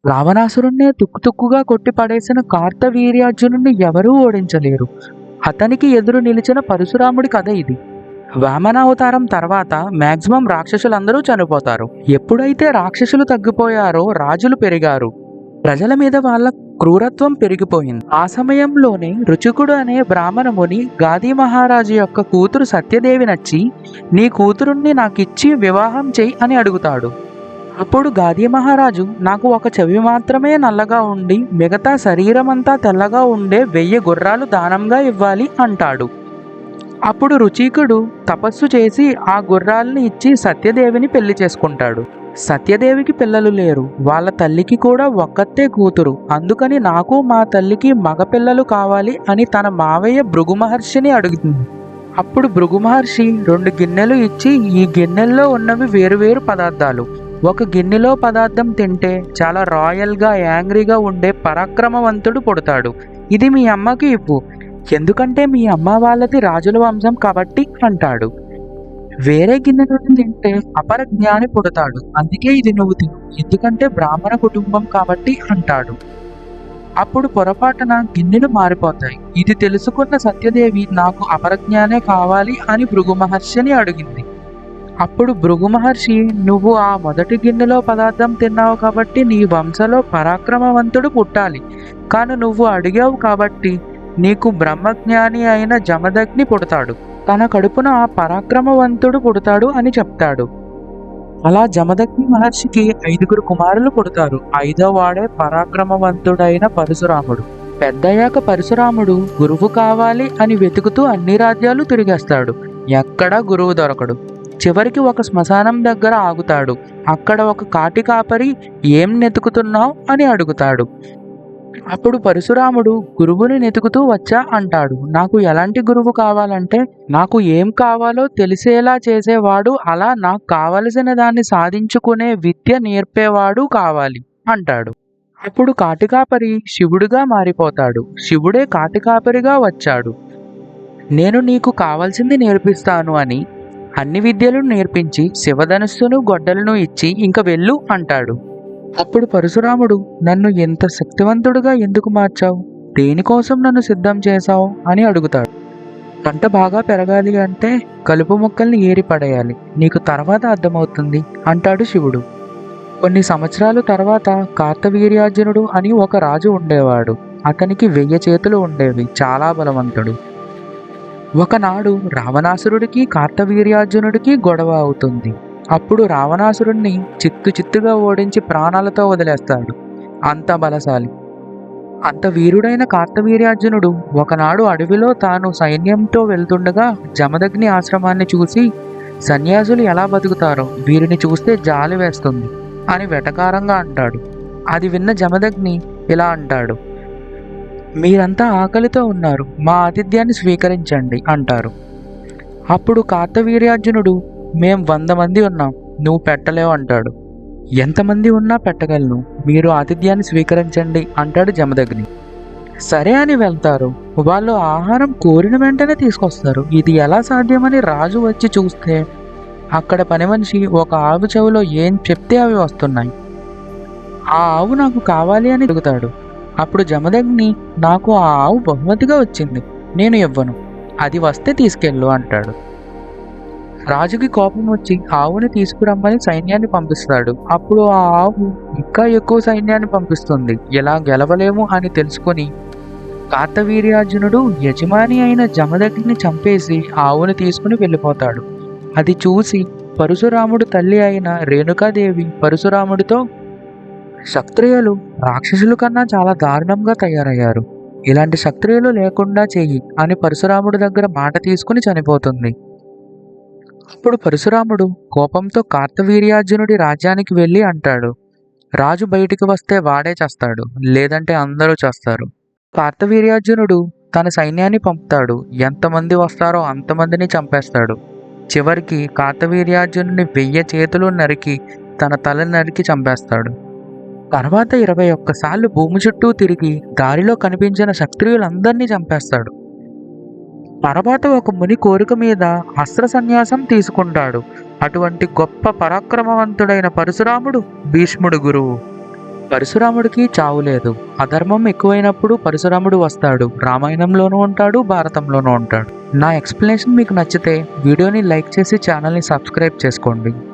రావణాసురుణ్ణి తుక్కుతుక్కుగా కొట్టి పడేసిన కార్తవీర్యార్జునుడిని ఎవరూ ఓడించలేరు. అతనికి ఎదురు నిలిచిన పరశురాముడి కథ ఇది. వామనావతారం తర్వాత మాక్సిమం రాక్షసులందరూ చనిపోతారు. ఎప్పుడైతే రాక్షసులు తగ్గిపోయారో రాజులు పెరిగారు. ప్రజల మీద వాళ్ళ క్రూరత్వం పెరిగిపోయింది. ఆ సమయంలోనే రుచికుడు అనే బ్రాహ్మణ ముని గాది మహారాజు యొక్క కూతురు సత్యదేవి నచ్చి, నీ కూతురుణ్ణి నాకిచ్చి వివాహం చెయ్యి అని అడుగుతాడు. అప్పుడు గాది మహారాజు, నాకు ఒక చెవి మాత్రమే నల్లగా ఉండి మిగతా శరీరం అంతా తెల్లగా ఉండే 1000 గుర్రాలు దానంగా ఇవ్వాలి అంటాడు. అప్పుడు రుచికుడు తపస్సు చేసి ఆ గుర్రాలని ఇచ్చి సత్యదేవిని పెళ్లి చేసుకుంటాడు. సత్యదేవికి పిల్లలు లేరు. వాళ్ళ తల్లికి కూడా ఒక్కతే కూతురు. అందుకని నాకు మా తల్లికి మగపిల్లలు కావాలి అని తన మావయ్య భృగు మహర్షిని అడుగుతుంది. అప్పుడు భృగు మహర్షి 2 గిన్నెలు ఇచ్చి, ఈ గిన్నెల్లో ఉన్నవి వేరువేరు పదార్థాలు. ఒక గిన్నెలో పదార్థం తింటే చాలా రాయల్గా యాంగ్రీగా ఉండే పరాక్రమవంతుడు పుడతాడు. ఇది మీ అమ్మకి ఇవ్వు, ఎందుకంటే మీ అమ్మ వాళ్ళది రాజుల వంశం కాబట్టి అంటాడు. వేరే గిన్నె నుండి తింటే అపర జ్ఞాని పుడతాడు. అందుకే ఇది నువ్వు తిను, ఎందుకంటే బ్రాహ్మణ కుటుంబం కాబట్టి అంటాడు. అప్పుడు పొరపాటున గిన్నెలు మారిపోతాయి. ఇది తెలుసుకున్న సత్యదేవి నాకు అపరజ్ఞానే కావాలి అని భృగు మహర్షిని అడిగింది. అప్పుడు భృగు మహర్షి, నువ్వు ఆ మొదటి గిన్నెలో పదార్థం తిన్నావు కాబట్టి నీ వంశంలో పరాక్రమవంతుడు పుట్టాలి. కానీ నువ్వు అడిగావు కాబట్టి నీకు బ్రహ్మజ్ఞాని అయిన జమదగ్ని పుడతాడు. తన కడుపున ఆ పరాక్రమవంతుడు పుడతాడు అని చెప్తాడు. అలా జమదగ్ని మహర్షికి 5 కుమారులు పుడతారు. 5వ వాడే పరాక్రమవంతుడైన పరశురాముడు. పెద్దయ్యాక పరశురాముడు గురువు కావాలి అని వెతుకుతూ అన్ని రాజ్యాలు తిరిగేస్తాడు. ఎక్కడా గురువు దొరకడు. చివరికి ఒక శ్మశానం దగ్గర ఆగుతాడు. అక్కడ ఒక కాటి కాపరి, ఏం నెతుకుతున్నావు అని అడుగుతాడు. అప్పుడు పరశురాముడు, గురువుని వెతుకుతూ వచ్చా అంటాడు. నాకు ఎలాంటి గురువు కావాలంటే, నాకు ఏం కావాలో తెలిసేలా చేసేవాడు, అలా నాకు కావలసిన దాన్ని సాధించుకునే విద్య నేర్పేవాడు కావాలి అంటాడు. అప్పుడు కాటికాపరి శివుడిగా మారిపోతాడు. శివుడే కాటికాపరిగా వచ్చాడు. నేను నీకు కావాల్సింది నేర్పిస్తాను అని అన్ని విద్యలు నేర్పించి శివధనుస్సును గొడ్డలను ఇచ్చి ఇంక వెళ్ళు అంటాడు. అప్పుడు పరశురాముడు, నన్ను ఎంత శక్తివంతుడుగా ఎందుకు మార్చావు, దేనికోసం నన్ను సిద్ధం చేశావు అని అడుగుతాడు. పంట బాగా పెరగాలి అంటే కలుపు మొక్కల్ని ఏరి పడేయాలి, నీకు తర్వాత అర్థమవుతుంది అంటాడు శివుడు. కొన్ని సంవత్సరాల తర్వాత కార్తవీర్యార్జునుడు అని ఒక రాజు ఉండేవాడు. అతనికి 1000 చేతులు ఉండేవి, చాలా బలవంతుడు. ఒకనాడు రావణాసురుడికి కార్తవీర్యార్జునుడికి గొడవ అవుతుంది. అప్పుడు రావణాసురుణ్ణి చిత్తుగా ఓడించి ప్రాణాలతో వదిలేస్తాడు. అంత బలశాలి, అంత వీరుడైన కార్తవీర్యార్జునుడు ఒకనాడు అడవిలో తాను సైన్యంతో వెళ్తుండగా జమదగ్ని ఆశ్రమాన్ని చూసి, సన్యాసులు ఎలా బతుకుతారో వీరిని చూస్తే జాలి వేస్తుంది అని వెటకారంగా అంటాడు. అది విన్న జమదగ్ని ఇలా అంటాడు, మీరంతా ఆకలితో ఉన్నారు, మా ఆతిథ్యాన్ని స్వీకరించండి అంటారు. అప్పుడు కార్తవీర్యార్జునుడు, మేం 100 మంది ఉన్నాం, నువ్వు పెట్టలేవు అంటాడు. ఎంతమంది ఉన్నా పెట్టగలను, మీరు ఆతిథ్యాన్ని స్వీకరించండి అంటాడు జమదగ్ని. సరే అని వెళ్తారు. వాళ్ళు ఆహారం కోరిన వెంటనే తీసుకొస్తారు. ఇది ఎలా సాధ్యమని రాజు వచ్చి చూస్తే అక్కడ పని మనిషి ఒక ఆవు చెవిలో ఏం చెప్తే అవి వస్తున్నాయి. ఆ ఆవు నాకు కావాలి అని అడుగుతాడు. అప్పుడు జమదగ్ని, నాకు ఆ ఆవు బహుమతిగా వచ్చింది, నేను ఇవ్వను, అది వస్తే తీసుకెళ్ళు అంటాడు. రాజుకి కోపం వచ్చి ఆవుని తీసుకురమ్మని సైన్యాన్ని పంపిస్తాడు. అప్పుడు ఆ ఆవు ఇంకా ఎక్కువ సైన్యాన్ని పంపిస్తుంది. ఇలా గెలవలేము అని తెలుసుకొని కార్తవీర్యార్జునుడు యజమాని అయిన జమదగ్ని చంపేసి ఆవుని తీసుకుని వెళ్ళిపోతాడు. అది చూసి పరశురాముడు తల్లి అయిన రేణుకాదేవి పరశురాముడితో, క్షత్రియులు రాక్షసుల కన్నా చాలా దారుణంగా తయారయ్యారు, ఇలాంటి క్షత్రియులు లేకుండా చెయ్యి అని పరశురాముడి దగ్గర మాట తీసుకుని చనిపోతుంది. అప్పుడు పరశురాముడు కోపంతో కార్తవీర్యార్జునుడి రాజ్యానికి వెళ్ళి అంటాడు, రాజు బయటికి వస్తే వాడే చేస్తాడు, లేదంటే అందరూ చేస్తారు. కార్తవీర్యార్జునుడు తన సైన్యాన్ని పంపుతాడు. ఎంతమంది వస్తారో అంతమందిని చంపేస్తాడు. చివరికి కార్తవీర్యార్జునుడిని 1000 చేతులు నరికి తన తల నరికి చంపేస్తాడు. తర్వాత 21 సార్లు భూమి చుట్టూ తిరిగి దారిలో కనిపించిన క్షత్రియులందరినీ చంపేస్తాడు. తర్వాత ఒక ముని కోరిక మీద అస్త్ర సన్యాసం తీసుకుంటాడు. అటువంటి గొప్ప పరాక్రమవంతుడైన పరశురాముడు భీష్ముడు గురువు. పరశురాముడికి చావు లేదు. అధర్మం ఎక్కువైనప్పుడు పరశురాముడు వస్తాడు. రామాయణంలోనూ ఉంటాడు, భారతంలోనూ ఉంటాడు. నా ఎక్స్ప్లెనేషన్ మీకు నచ్చితే వీడియోని లైక్ చేసి ఛానల్ని సబ్స్క్రైబ్ చేసుకోండి.